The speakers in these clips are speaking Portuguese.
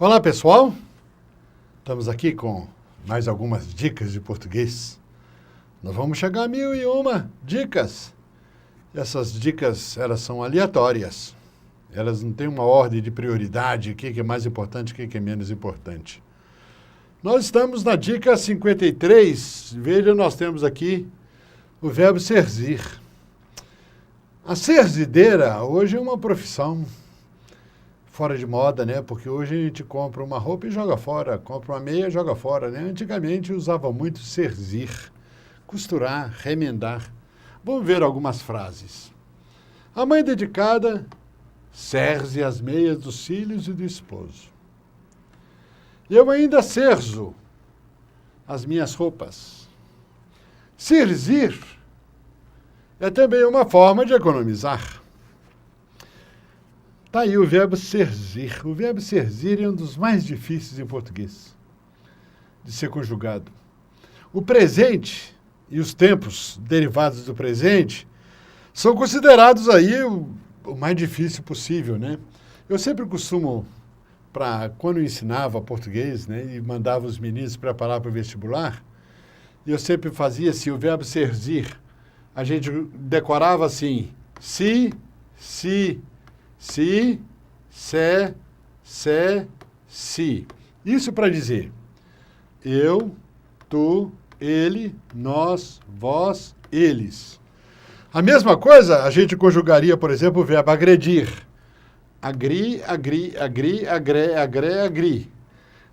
Olá, pessoal. Estamos aqui com mais algumas dicas de português. Nós vamos chegar a 1001 dicas. Essas dicas, elas são aleatórias. Elas não têm uma ordem de prioridade, o que é mais importante, o que é menos importante. Nós estamos na dica 53. Veja, nós temos aqui o verbo serzir. A serzideira hoje é uma profissão fora de moda, né? Porque hoje a gente compra uma roupa e joga fora, compra uma meia e joga fora, né? Antigamente usava muito serzir, costurar, remendar. Vamos ver algumas frases. A mãe dedicada serze as meias dos filhos e do esposo. Eu ainda serzo as minhas roupas. Serzir é também uma forma de economizar. Está aí o verbo serzir. O verbo serzir é um dos mais difíceis em português de ser conjugado. O presente e os tempos derivados do presente são considerados aí o mais difícil possível, né? Eu sempre costumo, quando eu ensinava português, né, e mandava os meninos preparar para o vestibular, eu sempre fazia assim, o verbo serzir. A gente decorava assim, se, se, se. Isso para dizer eu, tu, ele, nós, vós, eles. A mesma coisa a gente conjugaria, por exemplo, o verbo agredir. Agri, agri.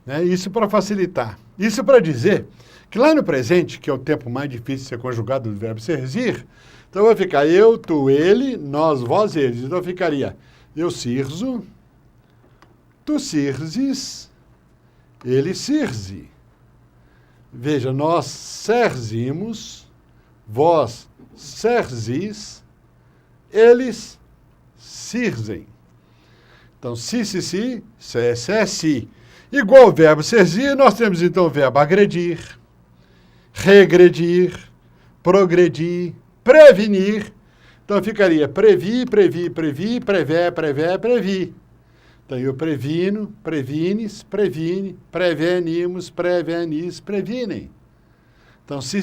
Né? Isso para facilitar. Isso para dizer que lá no presente, que é o tempo mais difícil de ser conjugado do verbo serzir, então vai ficar eu, tu, ele, nós, vós, eles. Então ficaria eu sirzo, tu sirzes, ele sirze. Veja, nós serzimos, vós serzis, eles sirzem. Então, se, se. Igual o verbo serzir, nós temos então o verbo agredir, regredir, progredir, prevenir. Então ficaria previ, previ. Então eu previno, prevines, previne, prevenimos, prevenis, previnem. Então se.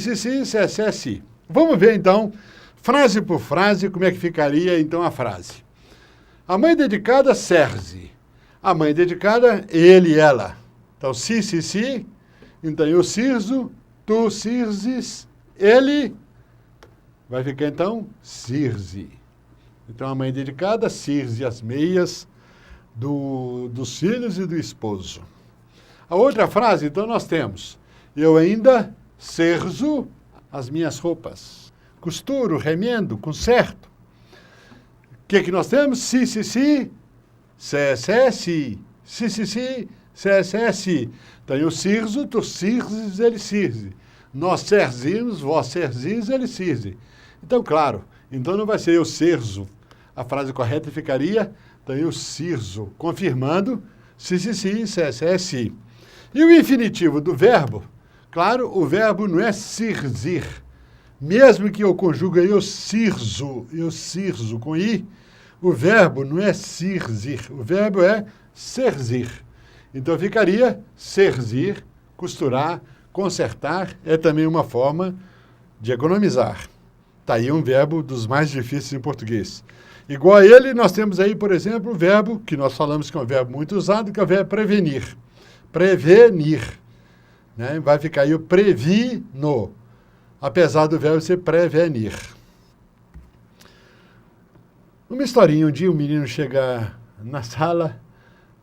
Vamos ver então, frase por frase, como é que ficaria então a frase. A mãe dedicada serze. A mãe dedicada, ele e ela. Então se. Então eu sirzo, tu sirzes, ele vai ficar, então, sirze. Então, a mãe dedicada sirze as meias dos filhos e do esposo. A outra frase, então, nós temos eu ainda serzo as minhas roupas. Costuro, remendo, conserto. O que nós temos? Se, se. Então, eu sirzo, tu sirzes, ele sirze. Nós serzimos, vós serzis, ele sirze. Então, claro, então não vai ser eu serzo. A frase correta ficaria, então eu sirzo, confirmando se. E o infinitivo do verbo, claro, o verbo não é sirzir. Mesmo que eu conjugue eu sirzo com i, o verbo não é sirzir, o verbo é serzir. Então ficaria serzir, costurar, consertar, é também uma forma de economizar. Está aí um verbo dos mais difíceis em português. Igual a ele, nós temos aí, por exemplo, o verbo, que nós falamos que é um verbo muito usado, que é o verbo prevenir. Prevenir. Né? Vai ficar aí o previno, apesar do verbo ser prevenir. Uma historinha, um dia um menino chega na sala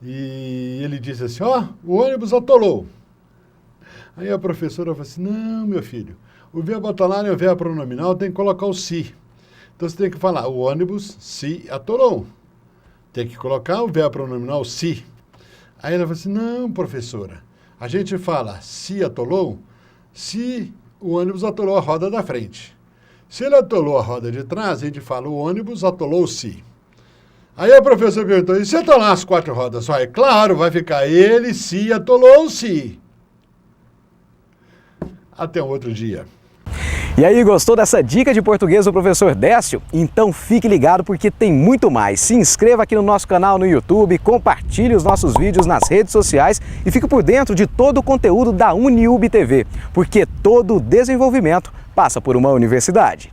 e ele diz assim, o ônibus atolou. Aí a professora fala assim, não, meu filho, o verbo atolar é o verbo pronominal, tem que colocar o se. Então você tem que falar, o ônibus se atolou. Tem que colocar o verbo pronominal se. Aí ela fala assim, não, professora, a gente fala se atolou, se o ônibus atolou a roda da frente. Se ele atolou a roda de trás, a gente fala, o ônibus atolou-se. Aí a professora perguntou, e se atolar as quatro rodas só? É claro, vai ficar ele se atolou-se. Até um outro dia. E aí, gostou dessa dica de português do professor Décio? Então fique ligado porque tem muito mais. Se inscreva aqui no nosso canal no YouTube, compartilhe os nossos vídeos nas redes sociais e fique por dentro de todo o conteúdo da UniUB TV, porque todo o desenvolvimento passa por uma universidade.